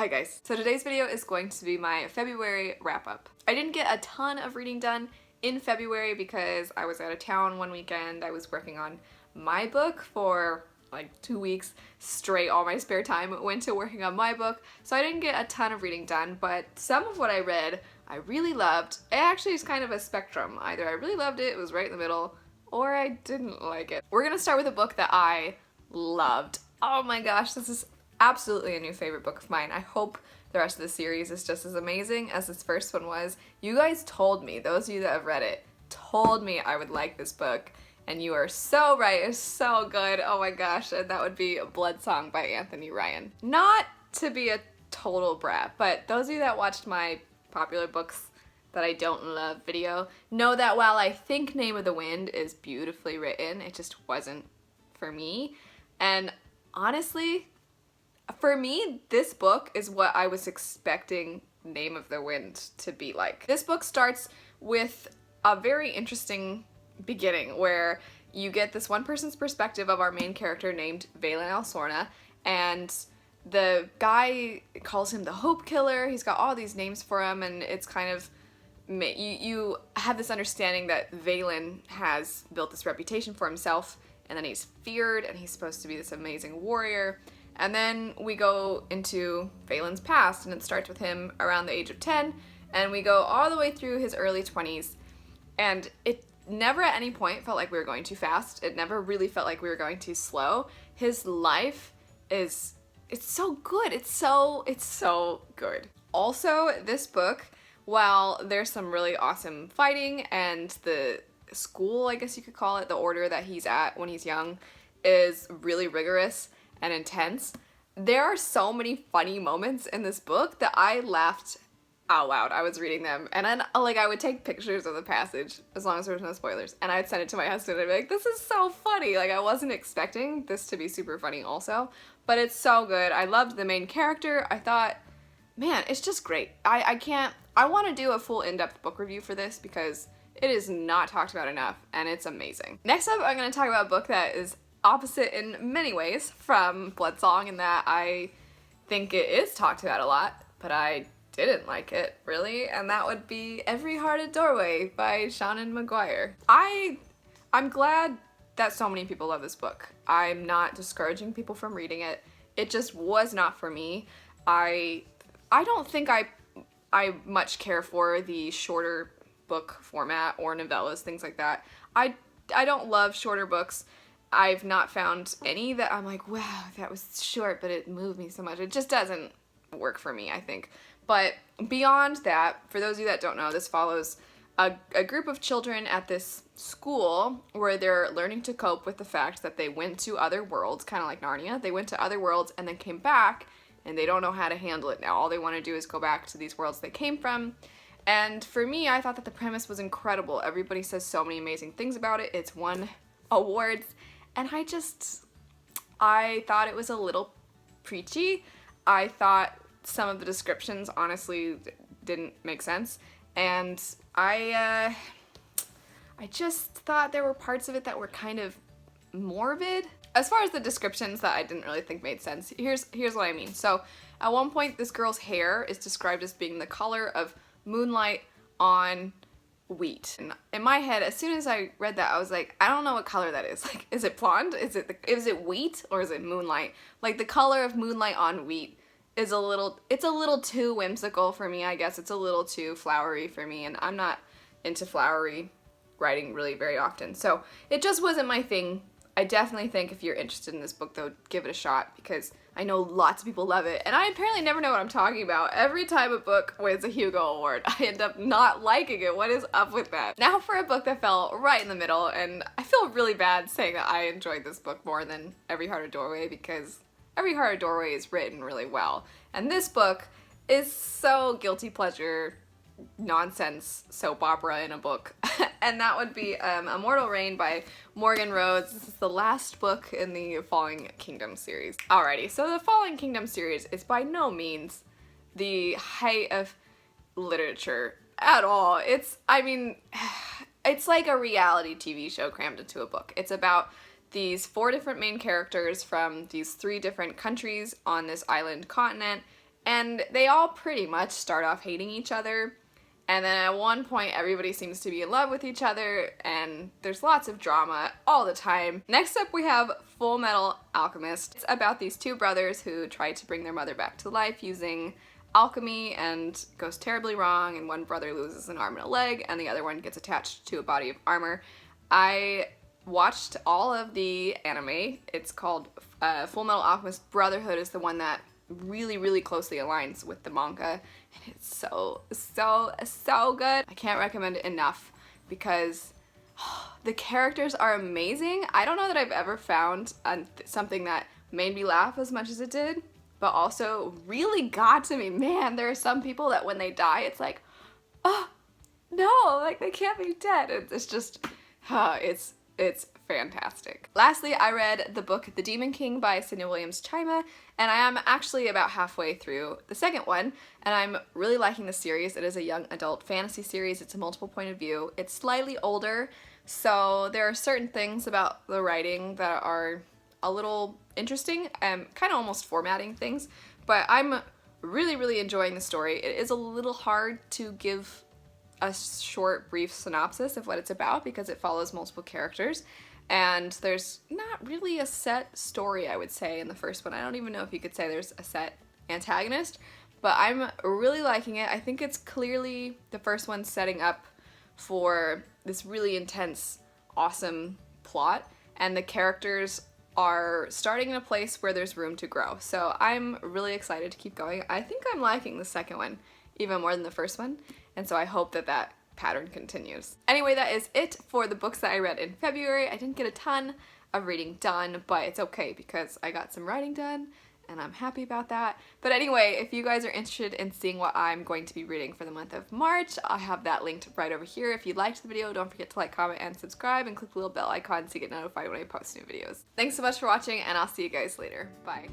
Hi guys. So today's video is going to be my February wrap-up. I didn't get a ton of reading done in February because I was out of town one weekend. I was working on my book for like 2 weeks straight. All my spare time went to working on my book, so I didn't get a ton of reading done, but some of what I read I really loved. It actually is kind of a spectrum. Either I really loved it, it was right in the middle, or I didn't like it. We're gonna start with a book that I loved. Oh my gosh, this is absolutely a new favorite book of mine. I hope the rest of the series is just as amazing as this first one was. You guys told me, those of you that have read it, told me I would like this book, and you are so right. It's so good. Oh my gosh, and that would be Blood Song by Anthony Ryan. Not to be a total brat, but those of you that watched my popular books that I don't love video know that while I think Name of the Wind is beautifully written, it just wasn't for me. And honestly, for me, this book is what I was expecting Name of the Wind to be like. This book starts with a very interesting beginning where you get this one person's perspective of our main character named Valen Alsorna, and the guy calls him the Hope Killer. He's got all these names for him, and it's kind of, you have this understanding that Valen has built this reputation for himself, and then he's feared, and he's supposed to be this amazing warrior. And then we go into Valen's past, and it starts with him around the age of 10, and we go all the way through his early 20s, and it never at any point felt like we were going too fast. It never really felt like we were going too slow. His life is, it's so good. It's so good. Also, this book, while there's some really awesome fighting, and the school, I guess you could call it, the order that he's at when he's young, is really rigorous and intense, there are so many funny moments in this book that I laughed out loud. I was reading them, and then like I would take pictures of the passage as long as there was no spoilers, and I'd send it to my husband and I'd be like, this is so funny. Like, I wasn't expecting this to be super funny also, but it's so good. I loved the main character. I thought, man, it's just great. I want to do a full in-depth book review for this because it is not talked about enough, and it's amazing. Next up, I'm going to talk about a book that is opposite in many ways from Blood Song, in that I think it is talked about a lot, but I didn't like it, really, and that would be Every Hearted Doorway by Shannon Maguire. I'm glad that so many people love this book. I'm not discouraging people from reading it. It just was not for me. I don't think I much care for the shorter book format or novellas, things like that. I don't love shorter books. I've not found any that I'm like, wow, that was short, but it moved me so much. It just doesn't work for me, I think. But beyond that, for those of you that don't know, this follows a group of children at this school where they're learning to cope with the fact that they went to other worlds, kind of like Narnia. They went to other worlds and then came back, and they don't know how to handle it now. All they want to do is go back to these worlds they came from. And for me, I thought that the premise was incredible. Everybody says so many amazing things about it. It's won awards. And I thought it was a little preachy. I thought some of the descriptions honestly didn't make sense. And I just thought there were parts of it that were kind of morbid. As far as the descriptions that I didn't really think made sense, here's what I mean. So at one point, this girl's hair is described as being the color of moonlight on wheat. And in my head, as soon as I read that, I was like, I don't know what color that is. Like, is it blonde? Is it wheat, or is it moonlight? Like, the color of moonlight on wheat is it's a little too whimsical for me, I guess. It's a little too flowery for me, and I'm not into flowery writing really very often. So it just wasn't my thing. I definitely think if you're interested in this book, though, give it a shot, because I know lots of people love it, and I apparently never know what I'm talking about. Every time a book wins a Hugo Award, I end up not liking it. What is up with that? Now for a book that fell right in the middle, and I feel really bad saying that I enjoyed this book more than Every Hearted Doorway, because Every Hearted Doorway is written really well, and this book is so guilty pleasure nonsense soap opera in a book. And that would be Immortal Rain by Morgan Rhodes. This is the last book in the Falling Kingdom series. Alrighty, so the Falling Kingdom series is by no means the height of literature at all. I mean, it's like a reality TV show crammed into a book. It's about these 4 different main characters from these 3 different countries on this island continent, And they all pretty much start off hating each other. And then at one point, everybody seems to be in love with each other, and there's lots of drama all the time. Next up, we have Full Metal Alchemist. It's about these two brothers who try to bring their mother back to life using alchemy, and goes terribly wrong, and one brother loses an arm and a leg, and the other one gets attached to a body of armor. I watched all of the anime. It's called Full Metal Alchemist Brotherhood is the one that really closely aligns with the manga, and it's so good. I can't recommend it enough because the characters are amazing. I don't know that I've ever found something that made me laugh as much as it did, but also really got to me. Man, there are some people that when they die, it's like, oh no, like they can't be dead. It's just, it's fantastic. Lastly, I read the book The Demon King by Sydney Williams Chima, and I am actually about halfway through the second one, and I'm really liking the series. It is a young adult fantasy series. It's a multiple point of view. It's slightly older, so there are certain things about the writing that are a little interesting, kind of almost formatting things, but I'm really enjoying the story. It is a little hard to give a short, brief synopsis of what it's about because it follows multiple characters, and there's not really a set story, I would say, in the first one. I don't even know if you could say there's a set antagonist, but I'm really liking it. I think it's clearly the first one setting up for this really intense, awesome plot, and the characters are starting in a place where there's room to grow. So I'm really excited to keep going. I think I'm liking the second one even more than the first one, and so I hope that that pattern continues. Anyway, that is it for the books that I read in February. I didn't get a ton of reading done, but it's okay because I got some writing done and I'm happy about that. But anyway, if you guys are interested in seeing what I'm going to be reading for the month of March, I have that linked right over here. If you liked the video, don't forget to like, comment, and subscribe, and click the little bell icon so you get notified when I post new videos. Thanks so much for watching, and I'll see you guys later. Bye.